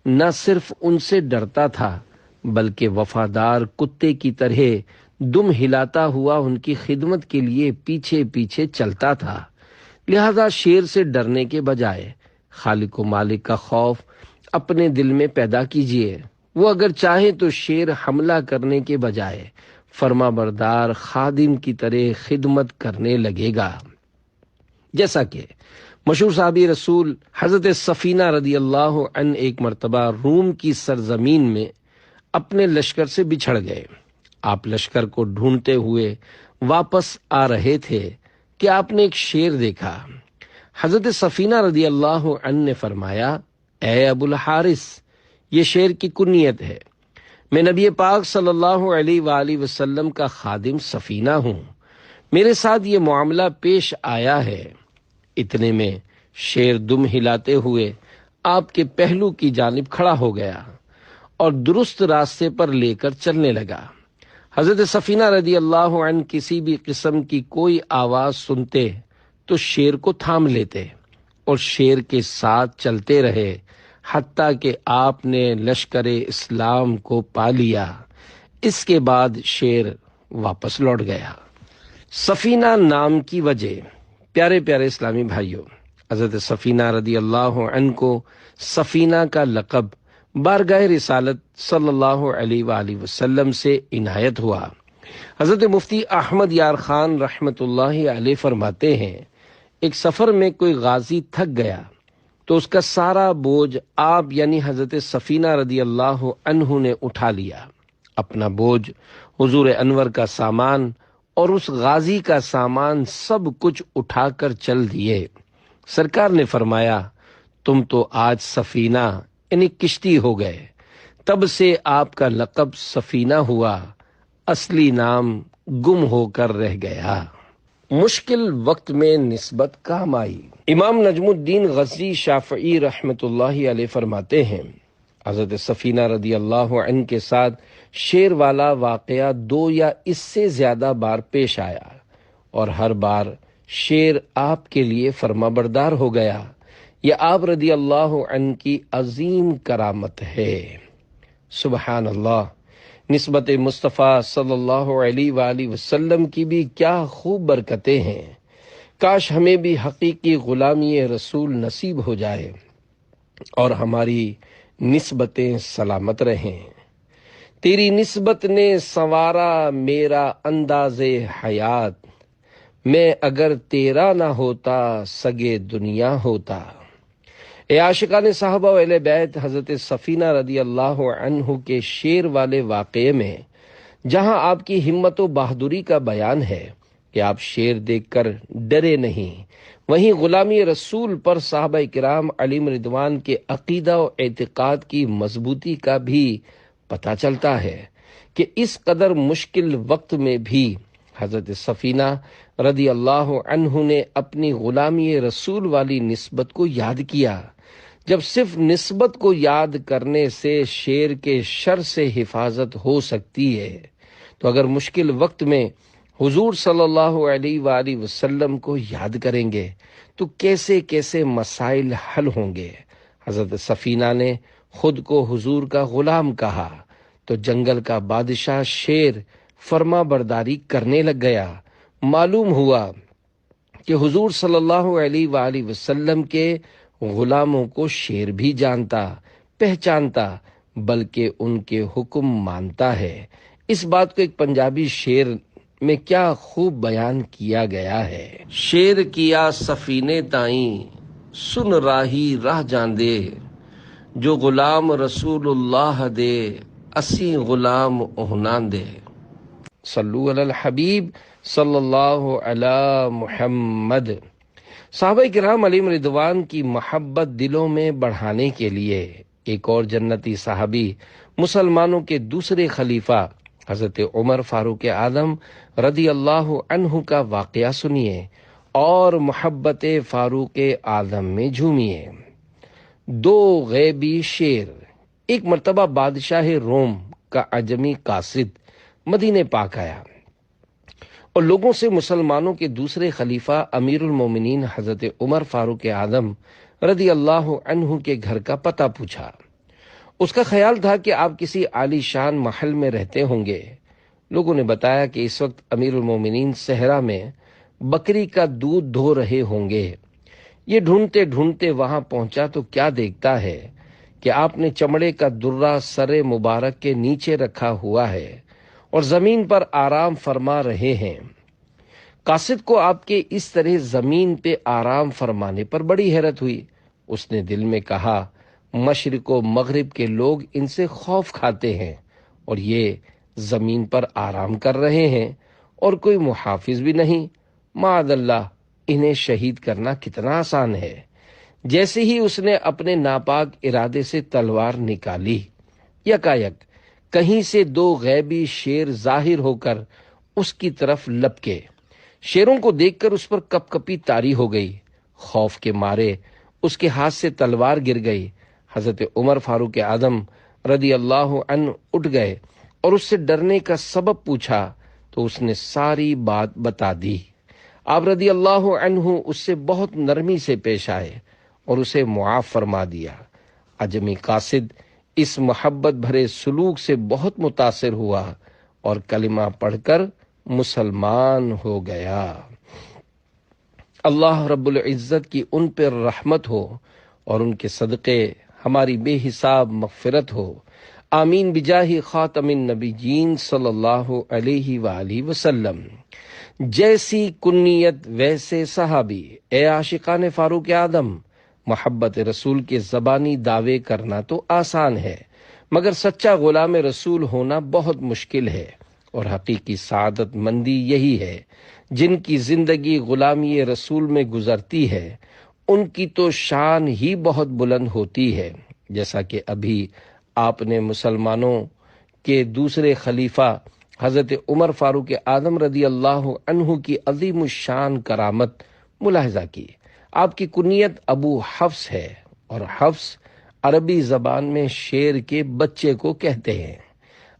نہ صرف ان سے ڈرتا تھا بلکہ وفادار کتے کی طرح دم ہلاتا ہوا ان کی خدمت کے لیے پیچھے پیچھے چلتا تھا۔ لہذا شیر سے ڈرنے کے بجائے خالق و مالک کا خوف اپنے دل میں پیدا کیجیے۔ وہ اگر چاہے تو شیر حملہ کرنے کے بجائے فرما بردار خادم کی طرح خدمت کرنے لگے گا۔ جیسا کہ مشہور صحابی رسول حضرت سفینہ رضی اللہ عنہ ایک مرتبہ روم کی سرزمین میں اپنے لشکر سے بچھڑ گئے۔ آپ لشکر کو ڈھونڈتے ہوئے واپس آ رہے تھے کہ آپ نے ایک شیر دیکھا۔ حضرت سفینہ رضی اللہ عنہ نے فرمایا، اے ابو الحارث، یہ شیر کی کنیت ہے، میں نبی پاک صلی اللہ علیہ وآلہ وسلم کا خادم سفینہ ہوں، میرے ساتھ یہ معاملہ پیش آیا ہے۔ اتنے میں شیر دم ہلاتے ہوئے آپ کے پہلو کی جانب کھڑا ہو گیا اور درست راستے پر لے کر چلنے لگا۔ حضرت سفینہ رضی اللہ عنہ کسی بھی قسم کی کوئی آواز سنتے تو شیر کو تھام لیتے اور شیر کے ساتھ چلتے رہے حتیٰ کہ آپ نے لشکر اسلام کو پا لیا۔ اس کے بعد شیر واپس لوٹ گیا۔ سفینہ نام کی وجہ۔ پیارے پیارے اسلامی بھائیوں، حضرت سفینہ رضی اللہ عنہ کو سفینہ کا لقب بارگاہ رسالت صلی اللہ علیہ وآلہ وسلم سے عنایت ہوا۔ حضرت مفتی احمد یار خان رحمت اللہ علیہ فرماتے ہیں، ایک سفر میں کوئی غازی تھک گیا تو اس کا سارا بوجھ آپ یعنی حضرت سفینہ رضی اللہ عنہ نے اٹھا لیا۔ اپنا بوجھ، حضور انور کا سامان اور اس غازی کا سامان سب کچھ اٹھا کر چل دیے۔ سرکار نے فرمایا، تم تو آج سفینہ یعنی کشتی ہو گئے۔ تب سے آپ کا لقب سفینہ ہوا، اصلی نام گم ہو کر رہ گیا۔ مشکل وقت میں نسبت کام آئی۔ امام نجم الدین غزی شافعی رحمۃ اللہ علیہ فرماتے ہیں، حضرت سفینہ رضی اللہ عنہ کے ساتھ شیر والا واقعہ 2 یا اس سے زیادہ بار پیش آیا، اور ہر بار شیر آپ کے لیے فرما بردار ہو گیا۔ یہ آپ رضی اللہ عنہ کی عظیم کرامت ہے۔ سبحان اللہ، نسبت مصطفیٰ صلی اللہ علیہ وآلہ وسلم کی بھی کیا خوب برکتیں ہیں۔ کاش ہمیں بھی حقیقی غلامی رسول نصیب ہو جائے اور ہماری نسبتیں سلامت رہیں۔ تیری نسبت نے سنوارا میرا انداز حیات، میں اگر تیرا نہ ہوتا سگے دنیا ہوتا۔ اے عاشقان صحابہ و اہل بیت، حضرت سفینہ رضی اللہ عنہ کے شیر والے واقعے میں جہاں آپ کی ہمت و بہادری کا بیان ہے کہ آپ شیر دیکھ کر ڈرے نہیں، وہیں غلامی رسول پر صحابہ کرام علیہم رضوان کے عقیدہ و اعتقاد کی مضبوطی کا بھی پتہ چلتا ہے کہ اس قدر مشکل وقت میں بھی حضرت سفینہ رضی اللہ عنہ نے اپنی غلامی رسول والی نسبت کو یاد کیا۔ جب صرف نسبت کو یاد کرنے سے شیر کے شر سے حفاظت ہو سکتی ہے، تو اگر مشکل وقت میں حضور صلی اللہ علیہ وآلہ وسلم کو یاد کریں گے تو کیسے کیسے مسائل حل ہوں گے۔ حضرت سفینہ نے خود کو حضور کا غلام کہا تو جنگل کا بادشاہ شیر فرما برداری کرنے لگ گیا۔ معلوم ہوا کہ حضور صلی اللہ علیہ وآلہ وسلم کے غلاموں کو شیر بھی جانتا، پہچانتا، بلکہ ان کے حکم مانتا ہے۔ اس بات کو ایک پنجابی شعر میں کیا خوب بیان کیا گیا ہے۔ شیر کیا سفینے تائیں سن راہی راہ جاندے، جو غلام رسول اللہ دے اسی غلام اہنان دے۔ صلو علی الحبیب صلی اللہ علی محمد۔ صحابہ کرام علیہم رضوان کی محبت دلوں میں بڑھانے کے لیے ایک اور جنتی صحابی، مسلمانوں کے دوسرے خلیفہ حضرت عمر فاروق اعظم رضی اللہ عنہ کا واقعہ سنیے اور محبت فاروق اعظم میں جھومیے۔ 2 غیبی شیر۔ ایک مرتبہ بادشاہ روم کا عجمی قاصد مدینہ پاک آیا اور لوگوں سے مسلمانوں کے دوسرے خلیفہ امیر المومنین حضرت عمر فاروق اعظم رضی اللہ عنہ کے گھر کا پتہ پوچھا۔ اس کا خیال تھا کہ آپ کسی عالی شان محل میں رہتے ہوں گے۔ لوگوں نے بتایا کہ اس وقت امیر المومنین صحرا میں بکری کا دودھ دھو رہے ہوں گے۔ یہ ڈھونڈتے ڈھونڈتے وہاں پہنچا تو کیا دیکھتا ہے کہ آپ نے چمڑے کا درہ سر مبارک کے نیچے رکھا ہوا ہے اور زمین پر آرام فرما رہے ہیں۔ قاصد کو آپ کے اس طرح زمین پہ آرام فرمانے پر بڑی حیرت ہوئی۔ اس نے دل میں کہا، مشرق و مغرب کے لوگ ان سے خوف کھاتے ہیں اور یہ زمین پر آرام کر رہے ہیں اور کوئی محافظ بھی نہیں، معاذ اللہ انہیں شہید کرنا کتنا آسان ہے۔ جیسے ہی اس نے اپنے ناپاک ارادے سے تلوار نکالی، یکایک کہیں سے 2 غیبی شیر ظاہر ہو کر اس کی طرف لپکے۔ شیروں کو دیکھ کر اس پر کپ کپی طاری ہو گئی۔ خوف کے مارے اس کے ہاتھ سے تلوار گر گئی۔ حضرت عمر فاروق اعظم رضی اللہ عنہ اٹھ گئے اور اس سے ڈرنے کا سبب پوچھا تو اس نے ساری بات بتا دی۔ آپ رضی اللہ عنہ اس سے بہت نرمی سے پیش آئے اور اسے معاف فرما دیا۔ عجمی قاصد اس محبت بھرے سلوک سے بہت متاثر ہوا اور کلمہ پڑھ کر مسلمان ہو گیا۔ اللہ رب العزت کی ان پر رحمت ہو اور ان کے صدقے ہماری بے حساب مغفرت ہو۔ آمین بجاہ خاتم النبیین صلی اللہ علیہ وآلہ وسلم۔ جیسی کنیت ویسے صحابی، اے عاشقان فاروق اعظم، محبت رسول کے زبانی دعوے کرنا تو آسان ہے، مگر سچا غلام رسول ہونا بہت مشکل ہے، اور حقیقی سعادت مندی یہی ہے جن کی زندگی غلامی رسول میں گزرتی ہے، ان کی تو شان ہی بہت بلند ہوتی ہے۔ جیسا کہ ابھی آپ نے مسلمانوں کے دوسرے خلیفہ حضرت عمر فاروق اعظم رضی اللہ عنہ کی عظیم الشان کرامت ملاحظہ کی۔ آپ کی کنیت ابو حفص ہے، اور حفص عربی زبان میں شیر کے بچے کو کہتے ہیں۔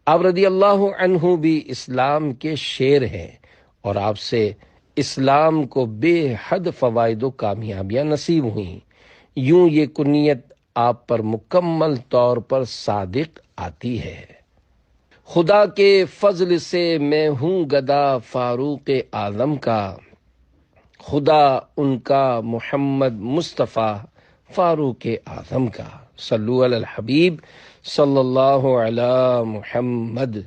آپ رضی اللہ عنہ بھی اسلام کے شیر ہیں، اور آپ سے اسلام کو بے حد فوائد و کامیابیاں نصیب ہوئیں۔ یوں یہ کنیت آپ پر مکمل طور پر صادق آتی ہے۔ خدا کے فضل سے میں ہوں گدا فاروق اعظم کا، خدا ان کا محمد مصطفیٰ فاروق اعظم کا۔ صلو علی الحبیب صلی اللہ علی محمد۔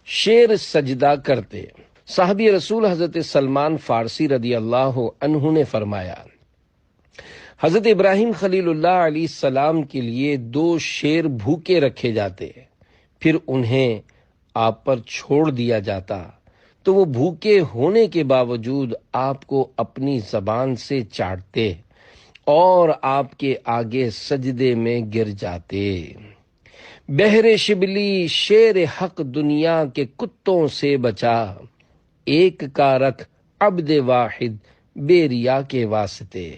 شیر سجدہ کرتے۔ صحابی رسول حضرت سلمان فارسی رضی اللہ عنہ نے فرمایا، حضرت ابراہیم خلیل اللہ علیہ السلام کے لیے 2 شیر بھوکے رکھے جاتے، پھر انہیں آپ پر چھوڑ دیا جاتا تو وہ بھوکے ہونے کے باوجود آپ کو اپنی زبان سے چاٹتے اور آپ کے آگے سجدے میں گر جاتے۔ بحر شبلی شیر حق دنیا کے کتوں سے بچا، ایک کا رکھ عبد واحد بے ریا کے واسطے۔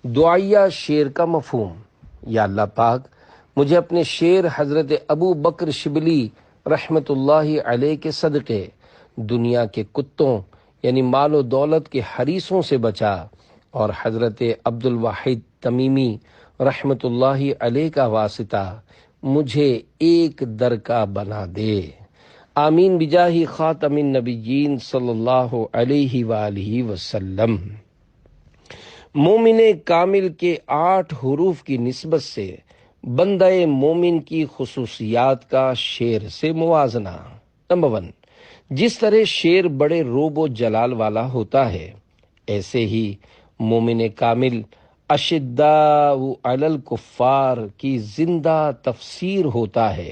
دعائیہ شیر کا مفہوم۔ یا اللہ پاک مجھے اپنے شیر حضرت ابو بکر شبلی رحمت اللہ علیہ کے صدقے دنیا کے کتوں یعنی مال و دولت کے حریصوں سے بچا، اور حضرت عبد الواحد تمیمی رحمت اللہ علیہ کا واسطہ مجھے ایک در کا بنا دے۔ آمین بجاہ خاتم النبیین صلی اللہ علیہ وآلہ وسلم۔ مومن کامل کے 8 حروف کی نسبت سے بندہ مومن کی خصوصیات کا شیر سے موازنہ۔ نمبر 1، جس طرح شیر بڑے روب و جلال والا ہوتا ہے، ایسے ہی مومن کامل اشداء علی الکفار کی زندہ تفسیر ہوتا ہے،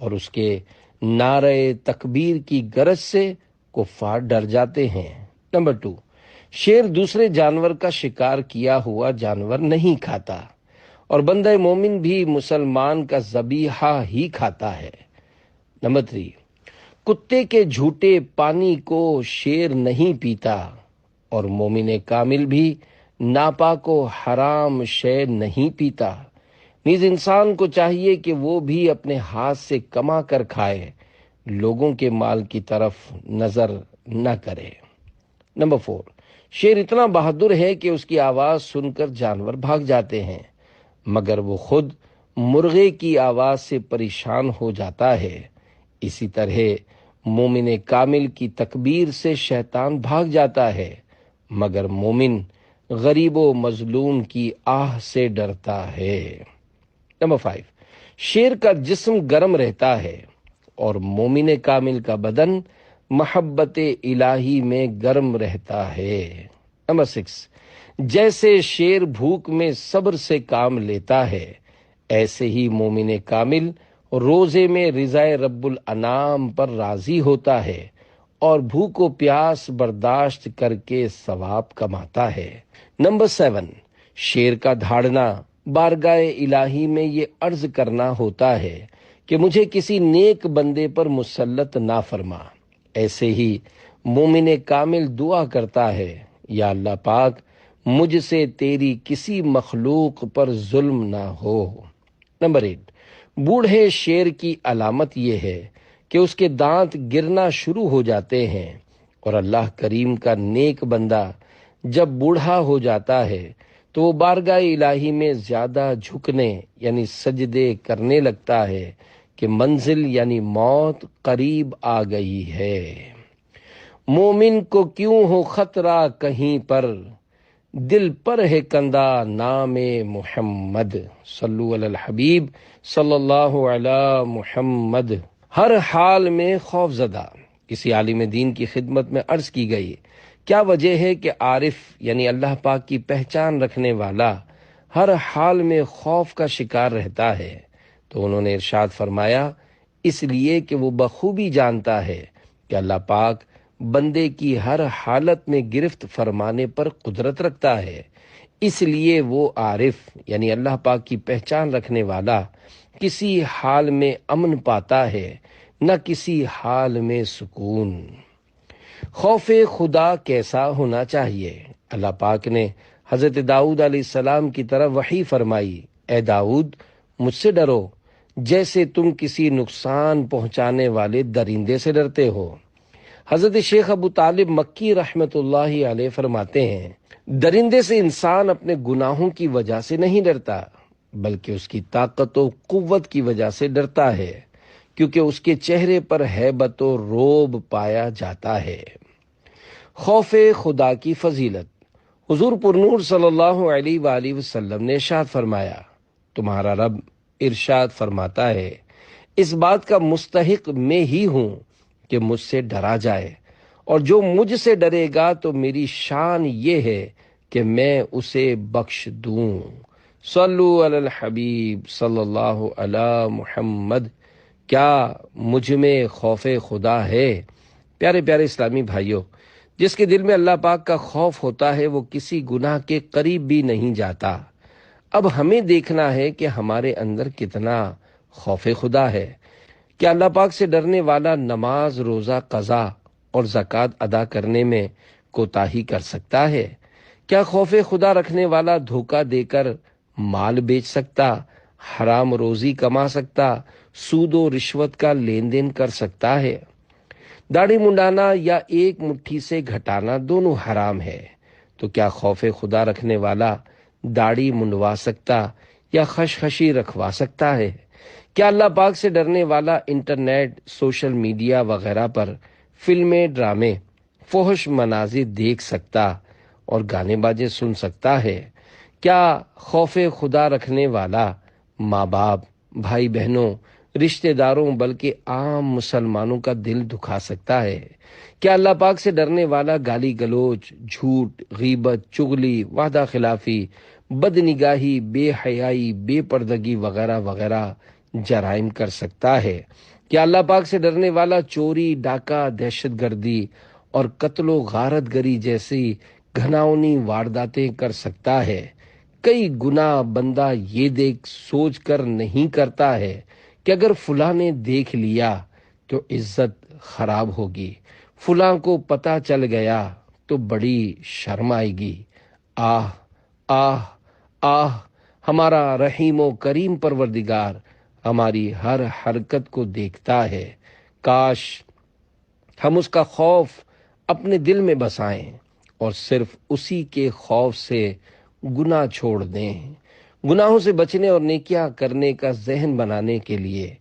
اور اس کے نعرہ تکبیر کی گرج سے کفار ڈر جاتے ہیں۔ نمبر 2، شیر دوسرے جانور کا شکار کیا ہوا جانور نہیں کھاتا، اور بندہ مومن بھی مسلمان کا ذبیحہ ہی کھاتا ہے۔ نمبر 3، کتے کے جھوٹے پانی کو شیر نہیں پیتا، اور مومن کامل بھی ناپاک و حرام شے نہیں پیتا۔ نیز انسان کو چاہیے کہ وہ بھی اپنے ہاتھ سے کما کر کھائے، لوگوں کے مال کی طرف نظر نہ کرے۔ نمبر 4، شیر اتنا بہادر ہے کہ اس کی آواز سن کر جانور بھاگ جاتے ہیں، مگر وہ خود مرغے کی آواز سے پریشان ہو جاتا ہے۔ اسی طرح مومن کامل کی تکبیر سے شیطان بھاگ جاتا ہے، مگر مومن غریب و مظلوم کی آہ سے ڈرتا ہے۔ نمبر 5، شیر کا جسم گرم رہتا ہے، اور مومن کامل کا بدن محبت الہی میں گرم رہتا ہے۔ نمبر 6، جیسے شیر بھوک میں صبر سے کام لیتا ہے، ایسے ہی مومن کامل روزے میں رضا رب الانام پر راضی ہوتا ہے، اور بھوک و پیاس برداشت کر کے ثواب کماتا ہے۔ نمبر 7، شیر کا دھاڑنا بارگاہ الہی میں یہ عرض کرنا ہوتا ہے کہ مجھے کسی نیک بندے پر مسلط نہ فرما۔ ایسے ہی مومن کامل دعا کرتا ہے، یا اللہ پاک مجھ سے تیری کسی مخلوق پر ظلم نہ ہو۔ نمبر 8، بوڑھے شیر کی علامت یہ ہے کہ اس کے دانت گرنا شروع ہو جاتے ہیں، اور اللہ کریم کا نیک بندہ جب بوڑھا ہو جاتا ہے تو وہ بارگاہ الہی میں زیادہ جھکنے یعنی سجدے کرنے لگتا ہے کہ منزل یعنی موت قریب آ گئی ہے۔ مومن کو کیوں ہو خطرہ کہیں پر، دل پر ہے کندہ نام محمد۔ صلو علی الحبیب صلی اللہ علی محمد۔ ہر حال میں خوف زدہ۔ کسی عالم دین کی خدمت میں عرض کی گئی، کیا وجہ ہے کہ عارف یعنی اللہ پاک کی پہچان رکھنے والا ہر حال میں خوف کا شکار رہتا ہے؟ تو انہوں نے ارشاد فرمایا، اس لیے کہ وہ بخوبی جانتا ہے کہ اللہ پاک بندے کی ہر حالت میں گرفت فرمانے پر قدرت رکھتا ہے، اس لیے وہ عارف یعنی اللہ پاک کی پہچان رکھنے والا کسی حال میں امن پاتا ہے نہ کسی حال میں سکون۔ خوف خدا کیسا ہونا چاہیے؟ اللہ پاک نے حضرت داؤد علیہ السلام کی طرف وحی فرمائی، اے داؤد مجھ سے ڈرو جیسے تم کسی نقصان پہنچانے والے درندے سے ڈرتے ہو۔ حضرت شیخ ابو طالب مکی رحمت اللہ علیہ فرماتے ہیں، درندے سے انسان اپنے گناہوں کی وجہ سے نہیں ڈرتا بلکہ اس کی طاقت و قوت کی وجہ سے ڈرتا ہے، کیونکہ اس کے چہرے پر ہیبت و رعب پایا جاتا ہے۔ خوف خدا کی فضیلت۔ حضور پرنور صلی اللہ علیہ وآلہ وسلم نے ارشاد فرمایا، تمہارا رب ارشاد فرماتا ہے، اس بات کا مستحق میں ہی ہوں کہ مجھ سے ڈرا جائے، اور جو مجھ سے ڈرے گا تو میری شان یہ ہے کہ میں اسے بخش دوں۔ صلو علی الحبیب صلی اللہ علی محمد۔ کیا مجھ میں خوف خدا ہے؟ پیارے پیارے اسلامی بھائیوں، جس کے دل میں اللہ پاک کا خوف ہوتا ہے وہ کسی گناہ کے قریب بھی نہیں جاتا۔ اب ہمیں دیکھنا ہے کہ ہمارے اندر کتنا خوف خدا ہے۔ کیا اللہ پاک سے ڈرنے والا نماز، روزہ، قضا اور زکوٰۃ ادا کرنے میں کوتاہی کر سکتا ہے؟ کیا خوف خدا رکھنے والا دھوکہ دے کر مال بیچ سکتا، حرام روزی کما سکتا، سود و رشوت کا لین دین کر سکتا ہے؟ داڑھی منڈانا یا ایک مٹھی سے گھٹانا دونوں حرام ہے، تو کیا خوف خدا رکھنے والا داڑھی منڈوا سکتا یا خشخشی رکھوا سکتا ہے؟ کیا اللہ پاک سے ڈرنے والا انٹرنیٹ، سوشل میڈیا وغیرہ پر فلمیں، ڈرامے، فحش مناظر دیکھ سکتا اور گانے باجے سن سکتا ہے؟ کیا خوف خدا رکھنے والا ماں باپ، بھائی بہنوں، رشتہ داروں بلکہ عام مسلمانوں کا دل دکھا سکتا ہے؟ کیا اللہ پاک سے ڈرنے والا گالی گلوچ، جھوٹ، غیبت، چغلی، وعدہ خلافی، بد نگاہی، بے حیائی، بے پردگی وغیرہ وغیرہ جرائم کر سکتا ہے؟ کیا اللہ پاک سے ڈرنے والا چوری، ڈاکہ، دہشت گردی اور قتل و غارت گری جیسی گھناؤنی وارداتیں کر سکتا ہے؟ کئی گناہ بندہ یہ دیکھ سوچ کر نہیں کرتا ہے کہ اگر فلاں نے دیکھ لیا تو عزت خراب ہوگی، فلاں کو پتہ چل گیا تو بڑی شرم آئے گی۔ آہ آہ آہ، ہمارا رحیم و کریم پروردگار ہماری ہر حرکت کو دیکھتا ہے۔ کاش ہم اس کا خوف اپنے دل میں بسائیں اور صرف اسی کے خوف سے گناہ چھوڑ دیں۔ گناہوں سے بچنے اور نیکیاں کرنے کا ذہن بنانے کے لیے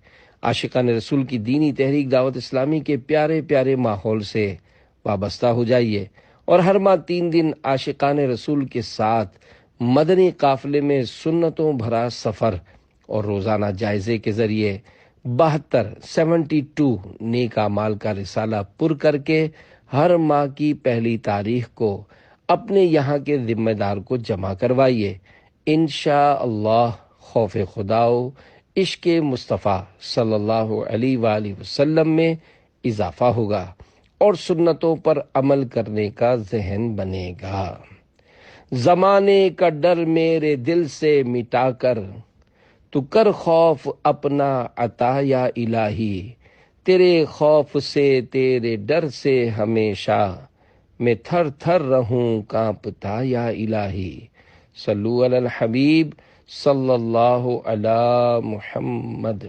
عاشقان رسول کی دینی تحریک دعوت اسلامی کے پیارے پیارے ماحول سے وابستہ ہو جائیے، اور ہر ماہ 3 دن عاشقان رسول کے ساتھ مدنی قافلے میں سنتوں بھرا سفر اور روزانہ جائزے کے ذریعے 72 نیک اعمال کا رسالہ پر کر کے ہر ماہ کی پہلی تاریخ کو اپنے یہاں کے ذمہ دار کو جمع کروائیے۔ انشاءاللہ خوف خدا و عشق مصطفیٰ صلی اللہ علیہ وآلہ وسلم میں اضافہ ہوگا اور سنتوں پر عمل کرنے کا ذہن بنے گا۔ زمانے کا ڈر میرے دل سے مٹا کر تو کر خوف اپنا عطا یا الہی، تیرے خوف سے تیرے ڈر سے ہمیشہ میں تھر تھر رہوں کانپتا یا الہی۔ صلو علی الحبیب صلی اللہ علی محمد۔